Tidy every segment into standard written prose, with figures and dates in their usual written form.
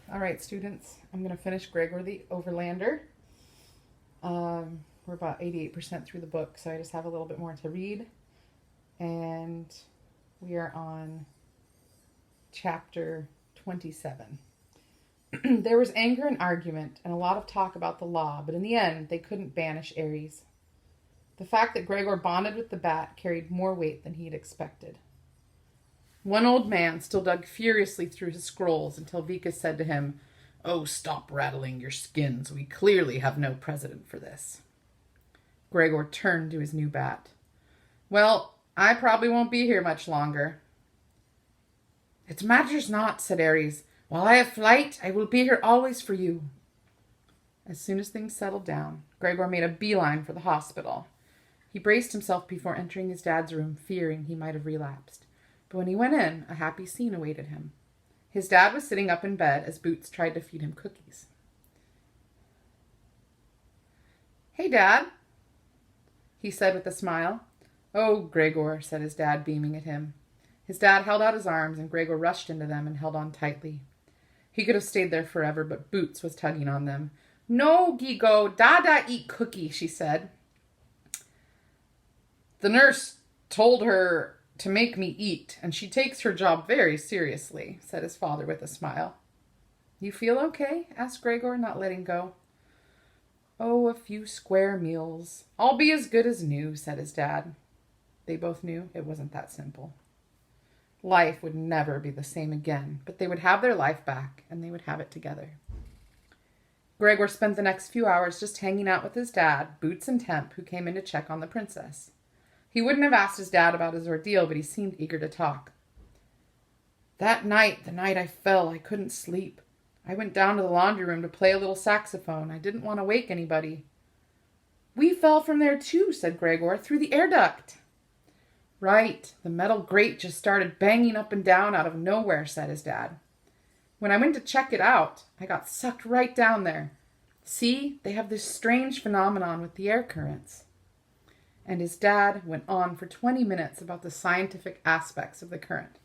All right, students, I'm going to finish Gregor the Overlander. We're about 88% through the book, so I just have a little bit more to read. And we are on chapter 27. There was anger and argument and a lot of talk about the law, but in the end, they couldn't banish Ares. The fact that Gregor bonded with the bat carried more weight than he had expected. One old man still dug furiously through his scrolls until Vika said to him, "Oh, stop rattling your skins. We clearly have no precedent for this." Gregor turned to his new bat. "Well, I probably won't be here much longer." "It matters not," said Ares. "While I have flight, I will be here always for you." As soon as things settled down, Gregor made a beeline for the hospital. He braced himself before entering his dad's room, fearing he might have relapsed. But when he went in, a happy scene awaited him. His dad was sitting up in bed as Boots tried to feed him cookies. "Hey, Dad," he said with a smile. "Oh, Gregor," said his dad, beaming at him. His dad held out his arms, and Gregor rushed into them and held on tightly. He could have stayed there forever, but Boots was tugging on them. "No, Gigo, Dada eat cookie," she said. "The nurse told her to make me eat, and she takes her job very seriously," said his father with a smile. "You feel okay?" asked Gregor, not letting go. "Oh, a few square meals. I'll be as good as new," said his dad. They both knew it wasn't that simple. Life would never be the same again, but they would have their life back, and they would have it together. Gregor spent the next few hours just hanging out with his dad, Boots and Temp, who came in to check on the princess. He wouldn't have asked his dad about his ordeal, but he seemed eager to talk. "That night, the night I fell, I couldn't sleep. I went down to the laundry room to play a little saxophone. I didn't want to wake anybody." "We fell from there too," said Gregor, "through the air duct." "Right, the metal grate just started banging up and down out of nowhere," said his dad. "When I went to check it out, I got sucked right down there. See, they have this strange phenomenon with the air currents." And his dad went on for 20 minutes about the scientific aspects of the current.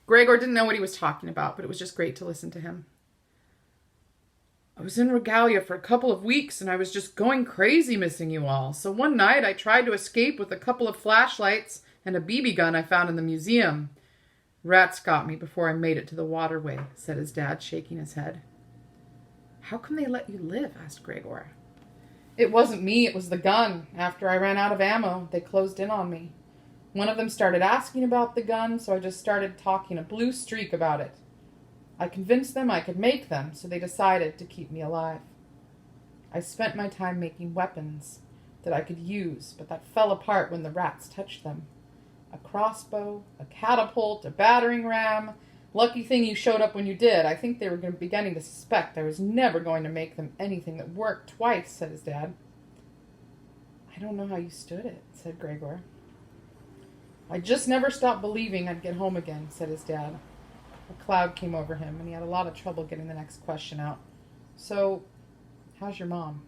Gregor didn't know what he was talking about, but it was just great to listen to him. "I was in Regalia for a couple of weeks, and I was just going crazy missing you all. So one night I tried to escape with a couple of flashlights and a BB gun I found in the museum. Rats got me before I made it to the waterway," said his dad, shaking his head. "How come they let you live?" asked Gregor. "It wasn't me, it was the gun. After I ran out of ammo, they closed in on me. One of them started asking about the gun, so I just started talking a blue streak about it. I convinced them I could make them, so they decided to keep me alive. I spent my time making weapons that I could use, but that fell apart when the rats touched them. A crossbow, a catapult, a battering ram. Lucky thing you showed up when you did. I think they were beginning to suspect I was never going to make them anything that worked twice," said his dad. "I don't know how you stood it," said Gregor. "I just never stopped believing I'd get home again," said his dad. A cloud came over him, and he had a lot of trouble getting the next question out. "So, how's your mom?"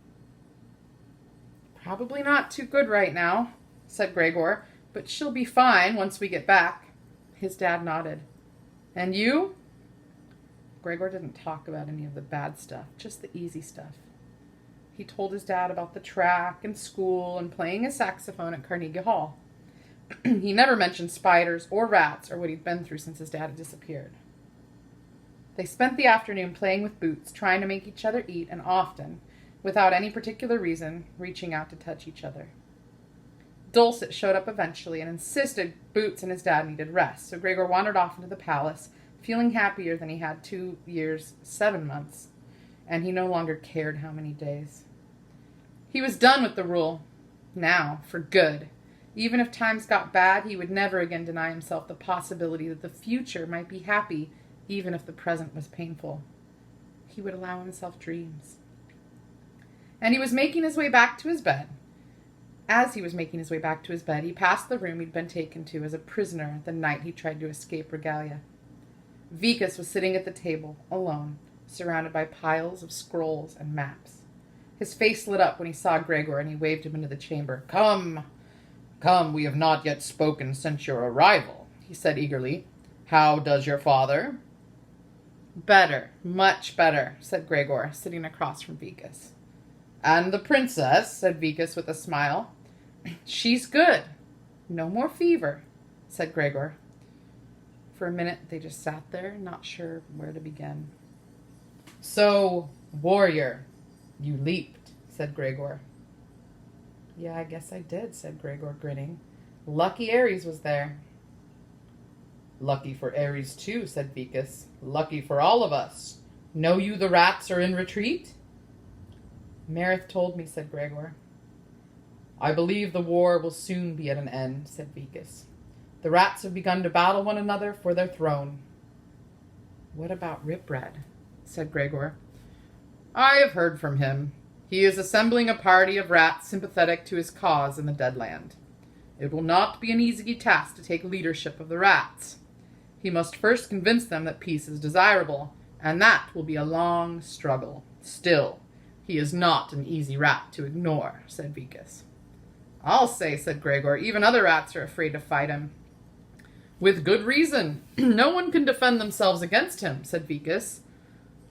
"Probably not too good right now," said Gregor, "but she'll be fine once we get back." His dad nodded. "And you?" Gregor didn't talk about any of the bad stuff, just the easy stuff. He told his dad about the track and school and playing a saxophone at Carnegie Hall. He never mentioned spiders or rats or what he'd been through since his dad had disappeared. They spent the afternoon playing with Boots, trying to make each other eat, and often, without any particular reason, reaching out to touch each other. Dulcet showed up eventually and insisted Boots and his dad needed rest, so Gregor wandered off into the palace, feeling happier than he had 2 years, 7 months, and he no longer cared how many days. He was done with the rule. Now, for good. Even if times got bad, he would never again deny himself the possibility that the future might be happy, even if the present was painful. He would allow himself dreams. And he was making his way back to his bed. As he was making his way back to his bed, he passed the room he'd been taken to as a prisoner the night he tried to escape Regalia. Vikas was sitting at the table, alone, surrounded by piles of scrolls and maps. His face lit up when he saw Gregor, and he waved him into the chamber. "Come, come, we have not yet spoken since your arrival," he said eagerly. "How does your father?" Better, much better, said Gregor, sitting across from Vikas. And the princess, said Vikas with a smile. She's good. No more fever, said Gregor. For a minute, they just sat there, not sure where to begin. So, warrior, you leaped, said Gregor. Yeah, I guess I did, said Gregor, grinning. Lucky Ares was there. Lucky for Ares, too, said Vikas. Lucky for all of us. Know you the rats are in retreat? Marith told me, said Gregor. I believe the war will soon be at an end, said Vikas. The rats have begun to battle one another for their throne. What about Ripred? Said Gregor. I have heard from him. He is assembling a party of rats sympathetic to his cause in the Deadland. It will not be an easy task to take leadership of the rats. He must first convince them that peace is desirable, and that will be a long struggle. Still, he is not an easy rat to ignore, said Vikas. I'll say, said Gregor, even other rats are afraid to fight him. With good reason. No one can defend themselves against him, said Vikas.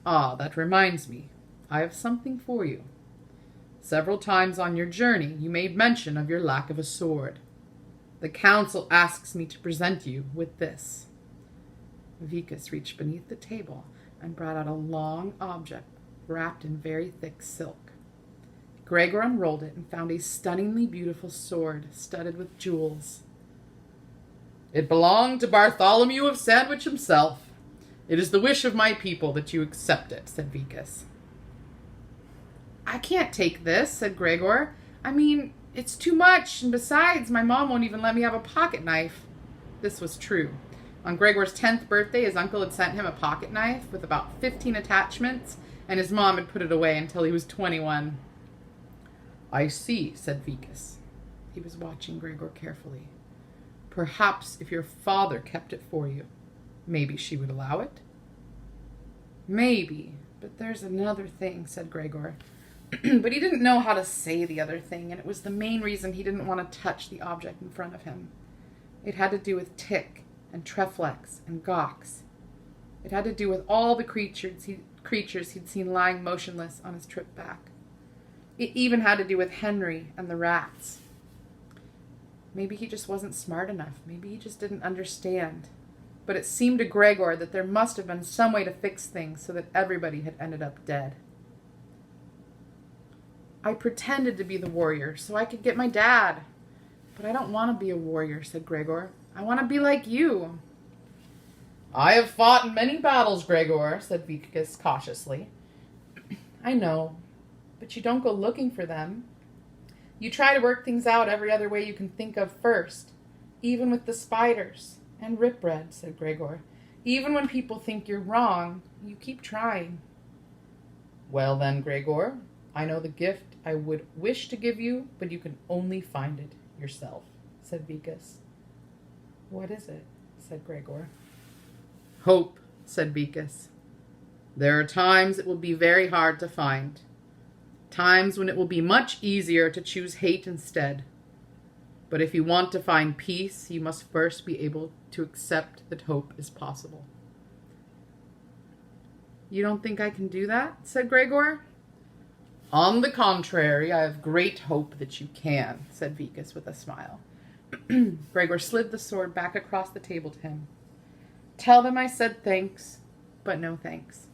Ah, that reminds me. I have something for you. Several times on your journey, you made mention of your lack of a sword. The council asks me to present you with this. Vikas reached beneath the table and brought out a long object wrapped in very thick silk. Gregor unrolled it and found a stunningly beautiful sword studded with jewels. It belonged to Bartholomew of Sandwich himself. It is the wish of my people that you accept it, said Vikas. I can't take this, said Gregor. I mean, it's too much, and besides, my mom won't even let me have a pocket knife. This was true. On Gregor's 10th birthday, his uncle had sent him a pocket knife with about 15 attachments, and his mom had put it away until he was 21. I see, said Vikas. He was watching Gregor carefully. Perhaps if your father kept it for you, maybe she would allow it? Maybe, but there's another thing, said Gregor. But he didn't know how to say the other thing, and it was the main reason he didn't want to touch the object in front of him. It had to do with Tick and Treflex and Gox. It had to do with all the creatures he'd seen lying motionless on his trip back. It even had to do with Henry and the rats. Maybe he just wasn't smart enough. Maybe he just didn't understand. But it seemed to Gregor that there must have been some way to fix things so that everybody had ended up dead. I pretended to be the warrior so I could get my dad. But I don't want to be a warrior, said Gregor. I want to be like you. I have fought in many battles, Gregor, said Vikas cautiously. I know, but you don't go looking for them. You try to work things out every other way you can think of first, even with the spiders and Ripred, said Gregor. Even when people think you're wrong, you keep trying. Well then, Gregor, I know the gift I would wish to give you, but you can only find it yourself, said Vikas. What is it? Said Gregor. Hope, said Vikas. There are times it will be very hard to find. Times when it will be much easier to choose hate instead. But if you want to find peace, you must first be able to accept that hope is possible. You don't think I can do that? Said Gregor. On the contrary, I have great hope that you can, said Vikas with a smile. Gregor slid the sword back across the table to him. Tell them I said thanks, but no thanks.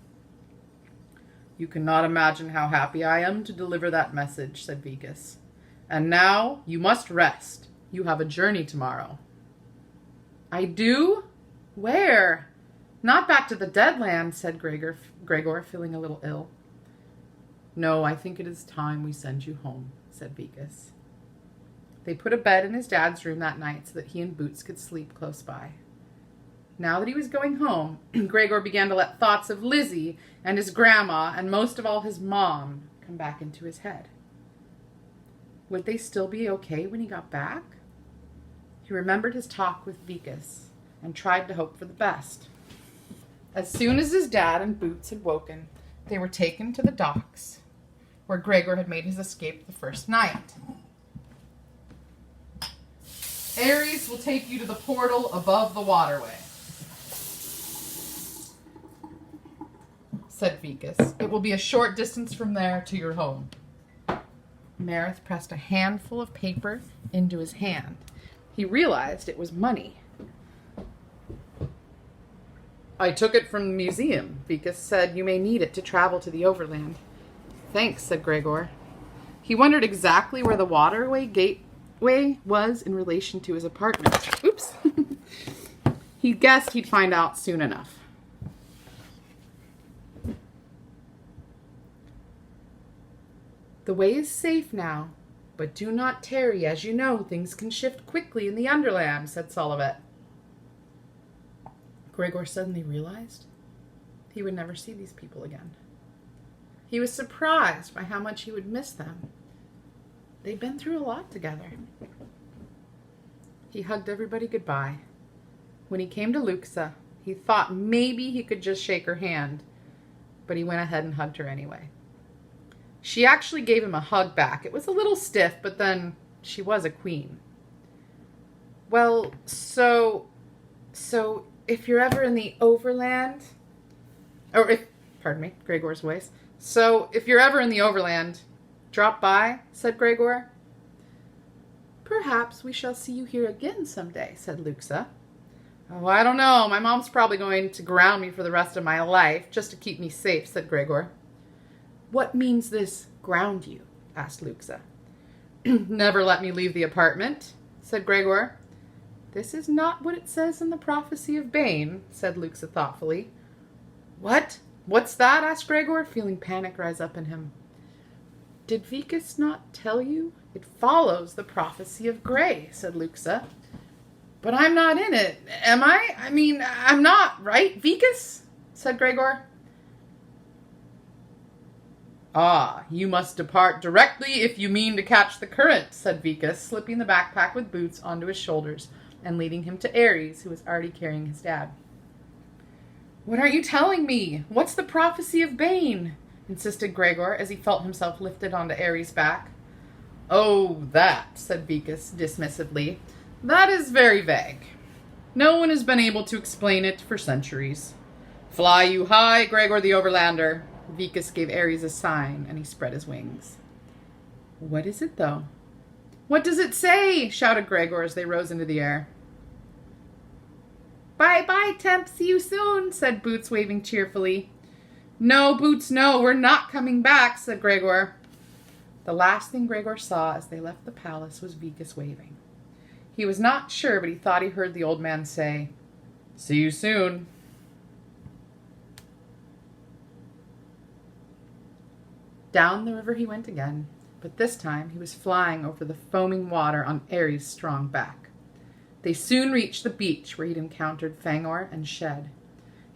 You cannot imagine how happy I am to deliver that message, said Vikas. And now you must rest. You have a journey tomorrow. I do? Where? Not back to the Deadland, said Gregor, feeling a little ill. No, I think it is time we send you home, said Vikas. They put a bed in his dad's room that night so that he and Boots could sleep close by. Now that he was going home, Gregor began to let thoughts of Lizzie and his grandma and most of all his mom come back into his head. Would they still be okay when he got back? He remembered his talk with Vikas and tried to hope for the best. As soon as his dad and Boots had woken, they were taken to the docks, where Gregor had made his escape the first night. Ares will take you to the portal above the waterway. said Vicus. It will be a short distance from there to your home. Marith pressed a handful of paper into his hand. He realized it was money. I took it from the museum. Vicus said you may need it to travel to the Overland. Thanks, said Gregor. He wondered exactly where the waterway gateway was in relation to his apartment. Oops. He guessed he'd find out soon enough. The way is safe now, but do not tarry. As you know, things can shift quickly in the Underland, said Solivet. Gregor suddenly realized he would never see these people again. He was surprised by how much he would miss them. They'd been through a lot together. He hugged everybody goodbye. When he came to Luxa, he thought maybe he could just shake her hand, but he went ahead and hugged her anyway. She actually gave him a hug back. It was a little stiff, but then she was a queen. Well, so if you're ever in the Overland, Gregor's voice. So if you're ever in the Overland, drop by, said Gregor. Perhaps we shall see you here again someday, said Luxa. Oh, I don't know. My mom's probably going to ground me for the rest of my life, just to keep me safe, said Gregor. What means this, ground you? Asked Luxa. Never let me leave the apartment, said Gregor. This is not what it says in the prophecy of Bane, said Luxa thoughtfully. What? What's that? Asked Gregor, feeling panic rise up in him. Did Vicus not tell you? It follows the prophecy of Grey, said Luxa. But I'm not in it, am I? I mean, I'm not, right, Vicus? Said Gregor. Ah, you must depart directly if you mean to catch the current, said Vicus, slipping the backpack with Boots onto his shoulders and leading him to Ares, who was already carrying his dad. What aren't you telling me? What's the prophecy of Bane? Insisted Gregor as he felt himself lifted onto Ares' back. Oh, that, said Vicus dismissively. That is very vague. No one has been able to explain it for centuries. Fly you high, Gregor the Overlander. Vicus gave Ares a sign, and he spread his wings. What is it, though? What does it say? Shouted Gregor as they rose into the air. Bye-bye, Temp. See you soon, said Boots, waving cheerfully. No, Boots, no. We're not coming back, said Gregor. The last thing Gregor saw as they left the palace was Vicus waving. He was not sure, but he thought he heard the old man say, See you soon. Down the river he went again, but this time he was flying over the foaming water on Ares' strong back. They soon reached the beach where he'd encountered Fangor and Shed.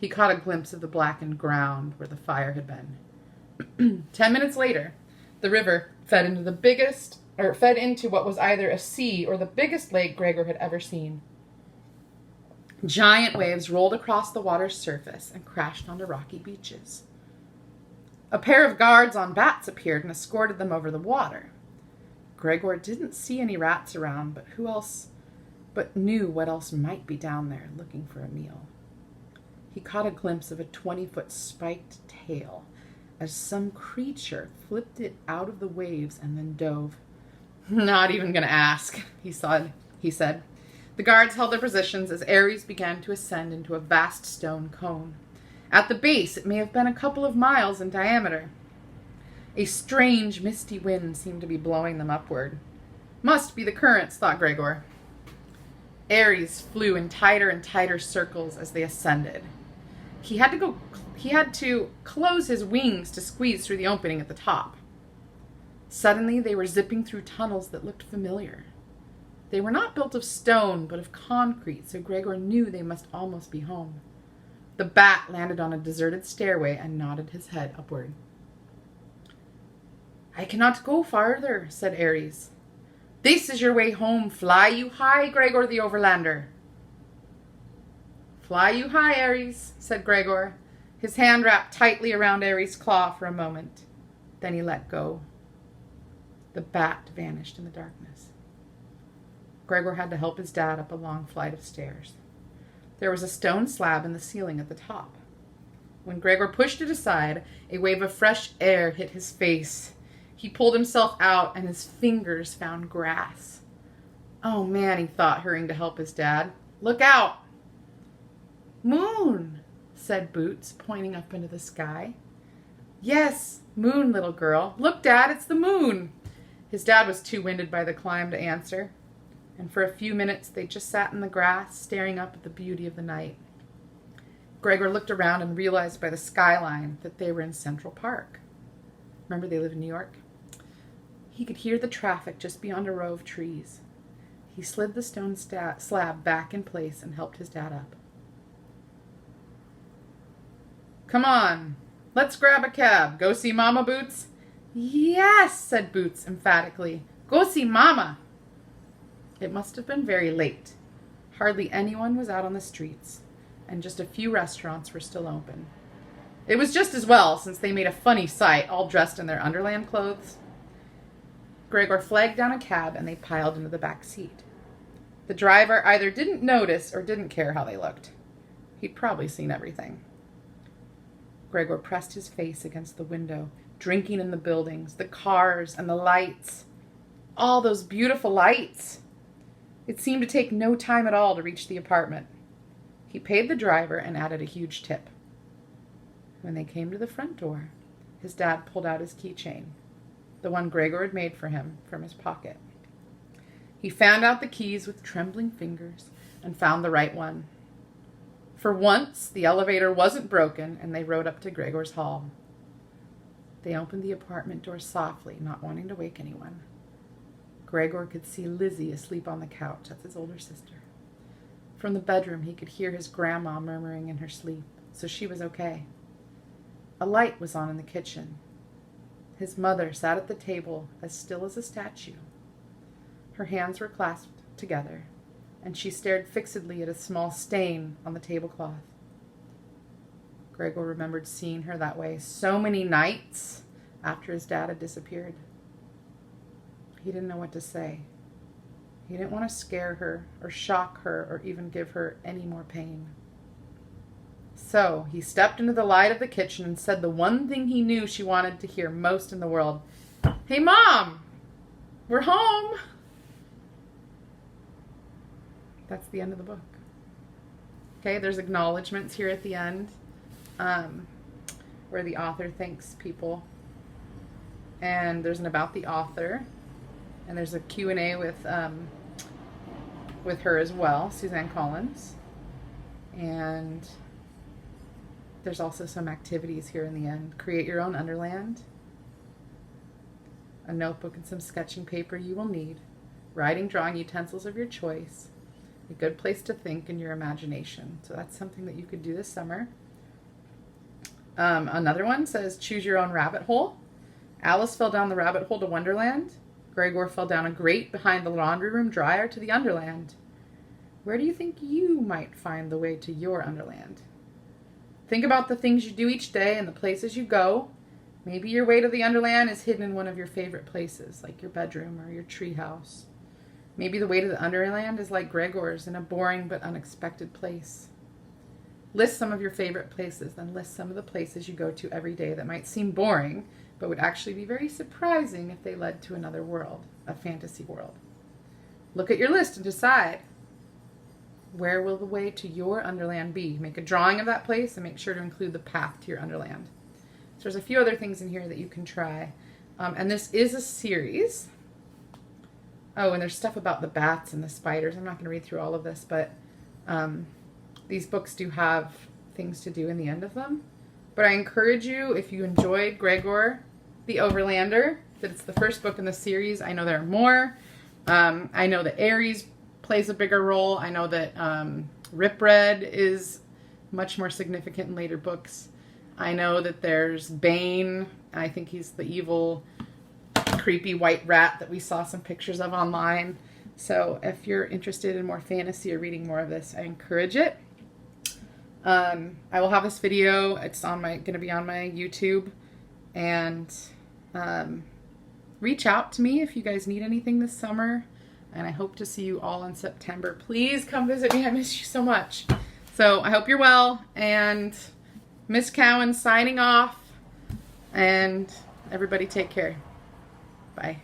He caught a glimpse of the blackened ground where the fire had been. 10 minutes later, the river fed into what was either a sea or the biggest lake Gregor had ever seen. Giant waves rolled across the water's surface and crashed onto rocky beaches. A pair of guards on bats appeared and escorted them over the water. Gregor didn't see any rats around, but knew what else might be down there looking for a meal. He caught a glimpse of a 20-foot spiked tail as some creature flipped it out of the waves and then dove. Not even going to ask, he said. The guards held their positions as Ares began to ascend into a vast stone cone. At the base, it may have been a couple of miles in diameter. A strange, misty wind seemed to be blowing them upward. Must be the currents, thought Gregor. Ares flew in tighter and tighter circles as they ascended. He had to close his wings to squeeze through the opening at the top. Suddenly, they were zipping through tunnels that looked familiar. They were not built of stone, but of concrete, so Gregor knew they must almost be home. The bat landed on a deserted stairway and nodded his head upward. I cannot go farther, said Ares. This is your way home. Fly you high, Gregor the Overlander. Fly you high, Ares, said Gregor, his hand wrapped tightly around Ares' claw for a moment. Then he let go. The bat vanished in the darkness. Gregor had to help his dad up a long flight of stairs. There was a stone slab in the ceiling at the top. When Gregor pushed it aside, a wave of fresh air hit his face. He pulled himself out, and his fingers found grass. Oh man, he thought, hurrying to help his dad. Look out! Moon, said Boots, pointing up into the sky. Yes, moon, little girl. Look, Dad, it's the moon. His dad was too winded by the climb to answer, and for a few minutes they just sat in the grass, staring up at the beauty of the night. Gregor looked around and realized by the skyline that they were in Central Park. Remember, they live in New York? He could hear the traffic just beyond a row of trees. He slid the stone slab back in place and helped his dad up. Come on, let's grab a cab. Go see Mama, Boots? Yes, said Boots emphatically. Go see Mama. It must have been very late. Hardly anyone was out on the streets, and just a few restaurants were still open. It was just as well, since they made a funny sight, all dressed in their Underland clothes. Gregor flagged down a cab, and they piled into the back seat. The driver either didn't notice or didn't care how they looked. He'd probably seen everything. Gregor pressed his face against the window, drinking in the buildings, the cars, and the lights. All those beautiful lights. It seemed to take no time at all to reach the apartment. He paid the driver and added a huge tip. When they came to the front door, his dad pulled out his keychain, the one Gregor had made for him, from his pocket. He found out the keys with trembling fingers and found the right one. For once, the elevator wasn't broken, and they rode up to Gregor's hall. They opened the apartment door softly, not wanting to wake anyone. Gregor could see Lizzie asleep on the couch. That's his older sister. From the bedroom, he could hear his grandma murmuring in her sleep, so she was okay. A light was on in the kitchen. His mother sat at the table, as still as a statue. Her hands were clasped together, and she stared fixedly at a small stain on the tablecloth. Gregor remembered seeing her that way so many nights after his dad had disappeared. He didn't know what to say. He didn't want to scare her or shock her or even give her any more pain. So he stepped into the light of the kitchen and said the one thing he knew she wanted to hear most in the world. Hey, Mom! We're home! That's the end of the book. Okay, there's acknowledgments here at the end, where the author thanks people. And there's an about the author. And there's a Q&A with her as well, Suzanne Collins. And there's also some activities here in the end. Create your own Underland. A notebook and some sketching paper you will need. Writing, drawing utensils of your choice. A good place to think in your imagination. So that's something that you could do this summer. Another one says, choose your own rabbit hole. Alice fell down the rabbit hole to Wonderland. Gregor fell down a grate behind the laundry room dryer to the Underland. Where do you think you might find the way to your Underland? Think about the things you do each day and the places you go. Maybe your way to the Underland is hidden in one of your favorite places, like your bedroom or your treehouse. Maybe the way to the Underland is like Gregor's, in a boring but unexpected place. List some of your favorite places, then list some of the places you go to every day that might seem boring, but would actually be very surprising if they led to another world, a fantasy world. Look at your list and decide, where will the way to your Underland be? Make a drawing of that place and make sure to include the path to your Underland. So there's a few other things in here that you can try. And this is a series. Oh, and there's stuff about the bats and the spiders. I'm not going to read through all of this, but these books do have things to do in the end of them. But I encourage you, if you enjoyed Gregor, the Overlander, that it's the first book in the series. I know there are more. I know that Ares plays a bigger role. I know that Rip Red is much more significant in later books. I know that there's Bane. I think he's the evil, creepy white rat that we saw some pictures of online. So if you're interested in more fantasy or reading more of this, I encourage it. I will have this video. It's going to be on my YouTube. And reach out to me if you guys need anything this summer. And I hope to see you all in September. Please come visit me. I miss you so much. So I hope you're well. And Miss Cowan signing off. And everybody take care. Bye.